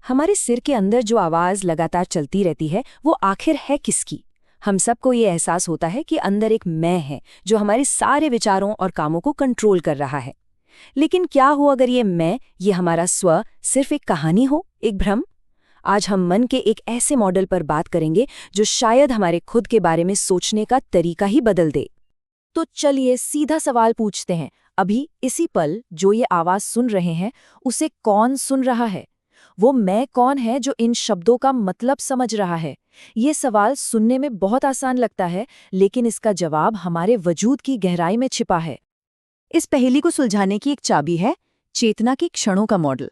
हमारे सिर के अंदर जो आवाज लगातार चलती रहती है वो आखिर है किसकी? हम सबको ये एहसास होता है कि अंदर एक मैं है जो हमारे सारे विचारों और कामों को कंट्रोल कर रहा है। लेकिन क्या हो अगर ये मैं, ये हमारा स्व सिर्फ एक कहानी हो, एक भ्रम? आज हम मन के एक ऐसे मॉडल पर बात करेंगे जो शायद हमारे खुद के बारे में सोचने का तरीका ही बदल दे। तो चलिए सीधा सवाल पूछते हैं, अभी इसी पल जो ये आवाज सुन रहे हैं उसे कौन सुन रहा है? वो मैं कौन है जो इन शब्दों का मतलब समझ रहा है? ये सवाल सुनने में बहुत आसान लगता है, लेकिन इसका जवाब हमारे वजूद की गहराई में छिपा है। इस पहेली को सुलझाने की एक चाबी है चेतना के क्षणों का मॉडल।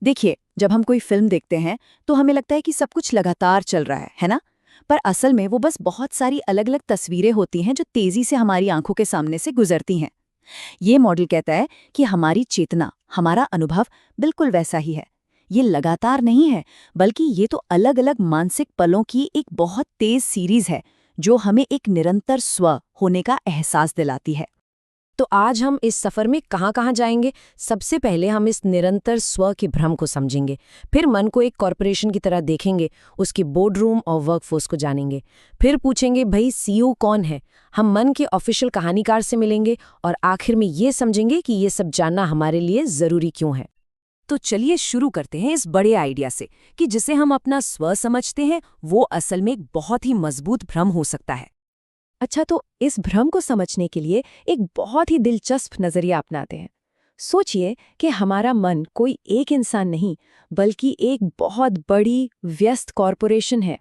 देखिए, जब हम कोई फिल्म देखते हैं तो हमें लगता है कि सब कुछ लगातार चल रहा है ना? पर असल में वो बस बहुत सारी अलग अलग तस्वीरें होती हैं जो तेजी से हमारी आंखों के सामने से गुजरती हैं। ये मॉडल कहता है कि हमारी चेतना, हमारा अनुभव बिल्कुल वैसा ही है। ये लगातार नहीं है, बल्कि ये तो अलग अलग मानसिक पलों की एक बहुत तेज सीरीज है जो हमें एक निरंतर स्व होने का एहसास दिलाती है। तो आज हम इस सफर में कहाँ-कहाँ जाएंगे? सबसे पहले हम इस निरंतर स्व के भ्रम को समझेंगे, फिर मन को एक कॉरपोरेशन की तरह देखेंगे, उसकी बोर्ड रूम और वर्कफोर्स को जानेंगे, फिर पूछेंगे भाई सीईओ कौन है, हम मन के ऑफिशियल कहानीकार से मिलेंगे और आखिर में ये समझेंगे कि ये सब जानना हमारे लिए जरूरी क्यों है। तो चलिए शुरू करते हैं इस बड़े आइडिया से कि जिसे हम अपना स्व समझते हैं वो असल में एक बहुत ही मजबूत भ्रम हो सकता है। अच्छा, तो इस भ्रम को समझने के लिए एक बहुत ही दिलचस्प नजरिया अपनाते हैं। सोचिए कि हमारा मन कोई एक इंसान नहीं, बल्कि एक बहुत बड़ी व्यस्त कॉरपोरेशन है।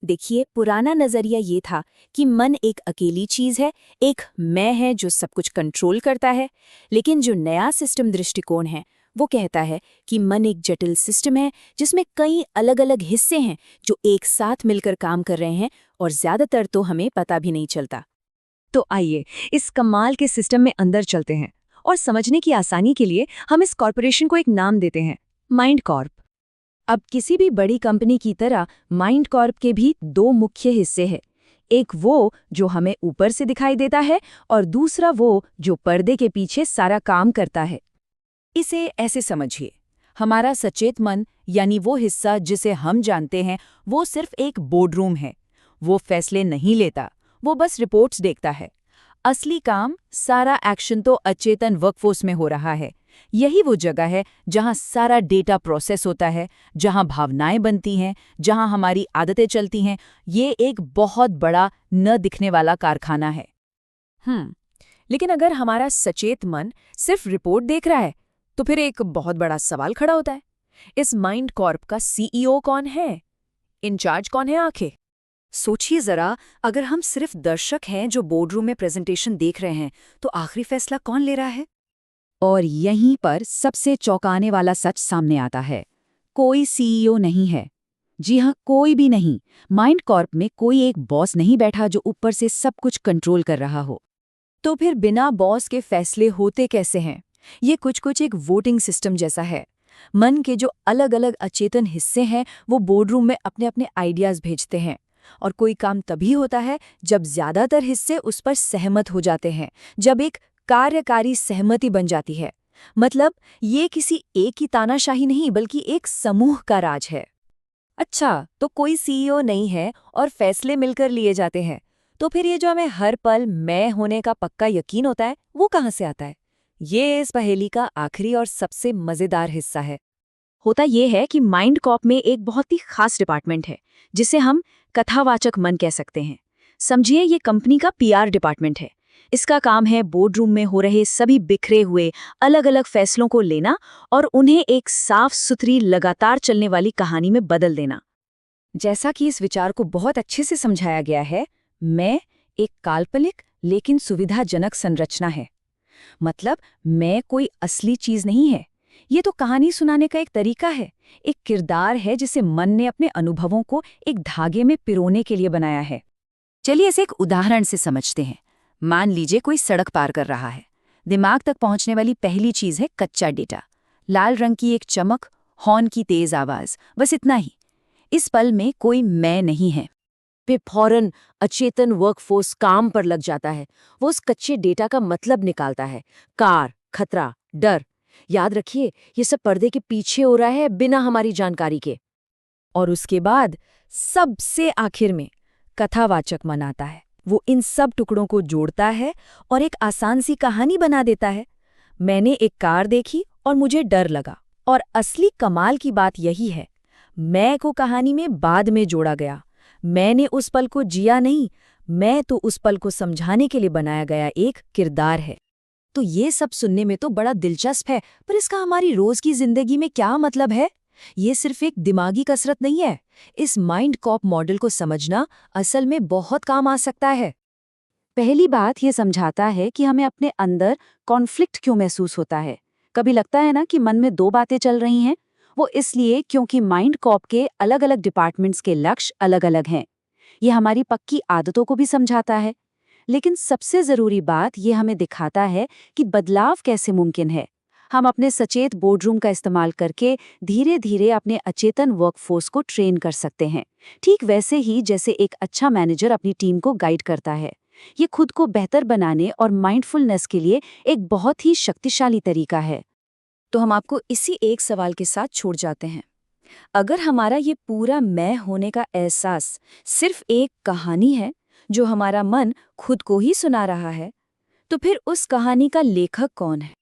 देखिए, पुराना नजरिया ये था कि मन एक अकेली चीज है, एक मैं है जो सब कुछ कंट्रोल करता है। लेकिन जो नया सिस्टम दृष्टिकोण है वो कहता है कि मन एक जटिल सिस्टम है जिसमें कई अलग अलग हिस्से हैं जो एक साथ मिलकर काम कर रहे हैं, और ज्यादातर तो हमें पता भी नहीं चलता। तो आइए इस कमाल के सिस्टम में अंदर चलते हैं, और समझने की आसानी के लिए हम इस कॉरपोरेशन को एक नाम देते हैं, माइंड कॉर्प। अब किसी भी बड़ी कंपनी की तरह माइंड कॉर्प के भी दो मुख्य हिस्से हैं। एक वो जो हमें ऊपर से दिखाई देता है, और दूसरा वो जो पर्दे के पीछे सारा काम करता है। इसे ऐसे समझिए, हमारा सचेत मन यानी वो हिस्सा जिसे हम जानते हैं वो सिर्फ एक बोर्डरूम है। वो फैसले नहीं लेता, वो बस रिपोर्ट्स देखता है। असली काम, सारा एक्शन तो अचेतन वर्कफोर्स में हो रहा है। यही वो जगह है जहां सारा डेटा प्रोसेस होता है, जहां भावनाएं बनती हैं, जहां हमारी आदतें चलती हैं। ये एक बहुत बड़ा न दिखने वाला कारखाना है। लेकिन अगर हमारा सचेत मन सिर्फ रिपोर्ट देख रहा है तो फिर एक बहुत बड़ा सवाल खड़ा होता है, इस माइंड कॉर्प का सीईओ कौन है? इंचार्ज कौन है आखिर? सोचिए जरा, अगर हम सिर्फ दर्शक हैं जो बोर्डरूम में प्रेजेंटेशन देख रहे हैं, तो आखिरी फैसला कौन ले रहा है? और यहीं पर सबसे चौंकाने वाला सच सामने आता है, कोई सीईओ नहीं है। जी हाँ, कोई भी नहीं। माइंड कॉर्प में कोई एक बॉस नहीं बैठा जो ऊपर से सब कुछ कंट्रोल कर रहा हो। तो फिर बिना बॉस के फैसले होते कैसे हैं? ये कुछ एक वोटिंग सिस्टम जैसा है। मन के जो अलग अलग अचेतन हिस्से हैं वो बोर्डरूम में अपने अपने आइडियाज भेजते हैं, और कोई काम तभी होता है जब ज्यादातर हिस्से उस पर सहमत हो जाते हैं, जब एक कार्यकारी सहमति बन जाती है। मतलब ये किसी एक की तानाशाही नहीं, बल्कि एक समूह का राज है। अच्छा, तो कोई सीईओ नहीं है और फैसले मिलकर लिए जाते हैं, तो फिर ये जो हमें हर पल मैं होने का पक्का यकीन होता है वो कहाँ से आता है? ये इस पहेली का आखिरी और सबसे मजेदार हिस्सा है। होता ये है कि माइंड कॉर्प में एक बहुत ही खास डिपार्टमेंट है जिसे हम कथावाचक मन कह सकते हैं। समझिए, ये कंपनी का पीआर डिपार्टमेंट है। इसका काम है बोर्डरूम में हो रहे सभी बिखरे हुए अलग अलग फैसलों को लेना और उन्हें एक साफ सुथरी लगातार चलने वाली कहानी में बदल देना। जैसा कि इस विचार को बहुत अच्छे से समझाया गया है, मैं एक काल्पनिक लेकिन सुविधाजनक संरचना है। मतलब मैं कोई असली चीज नहीं है, ये तो कहानी सुनाने का एक तरीका है, एक किरदार है जिसे मन ने अपने अनुभवों को एक धागे में पिरोने के लिए बनाया है। चलिए इसे एक उदाहरण से समझते हैं। मान लीजिए कोई सड़क पार कर रहा है। दिमाग तक पहुंचने वाली पहली चीज है कच्चा डेटा। लाल रंग की एक चमक, हॉर्न की तेज आवाज, बस इतना ही। इस पल में कोई मैं नहीं है। फिर फौरन अचेतन वर्कफोर्स काम पर लग जाता है। वो उस कच्चे डेटा का मतलब निकालता है, कार, खतरा, डर। याद रखिए, ये सब पर्दे के पीछे हो रहा है बिना हमारी जानकारी के। और उसके बाद सबसे आखिर में कथावाचक मन आता है। वो इन सब टुकड़ों को जोड़ता है और एक आसान सी कहानी बना देता है। मैंने एक कार देखी और मुझे डर लगा। और असली कमाल की बात यही है, मैं को कहानी में बाद में जोड़ा गया। मैंने उस पल को जिया नहीं, मैं तो उस पल को समझाने के लिए बनाया गया एक किरदार है। तो ये सब सुनने में तो बड़ा दिलचस्प है, पर इसका हमारी रोज की जिंदगी में क्या मतलब है? ये सिर्फ एक दिमागी कसरत नहीं है। इस माइंड कॉप मॉडल को समझना असल में बहुत काम आ सकता है। पहली बात ये समझाता है कि हमें अपने अंदर कॉन्फ्लिक्ट क्यों महसूस होता है। कभी लगता है ना कि मन में दो बातें चल रही हैं। वो इसलिए क्योंकि माइंड कॉप के अलग अलग डिपार्टमेंट्स के लक्ष्य अलग अलग हैं। ये हमारी पक्की आदतों को भी समझाता है। लेकिन सबसे जरूरी बात ये हमें दिखाता है कि बदलाव कैसे मुमकिन है। हम अपने सचेत बोर्डरूम का इस्तेमाल करके धीरे धीरे अपने अचेतन वर्कफोर्स को ट्रेन कर सकते हैं, ठीक वैसे ही जैसे एक अच्छा मैनेजर अपनी टीम को गाइड करता है। ये खुद को बेहतर बनाने और माइंडफुलनेस के लिए एक बहुत ही शक्तिशाली तरीका है। तो हम आपको इसी एक सवाल के साथ छोड़ जाते हैं। अगर हमारा ये पूरा मैं होने का एहसास सिर्फ एक कहानी है जो हमारा मन खुद को ही सुना रहा है, तो फिर उस कहानी का लेखक कौन है?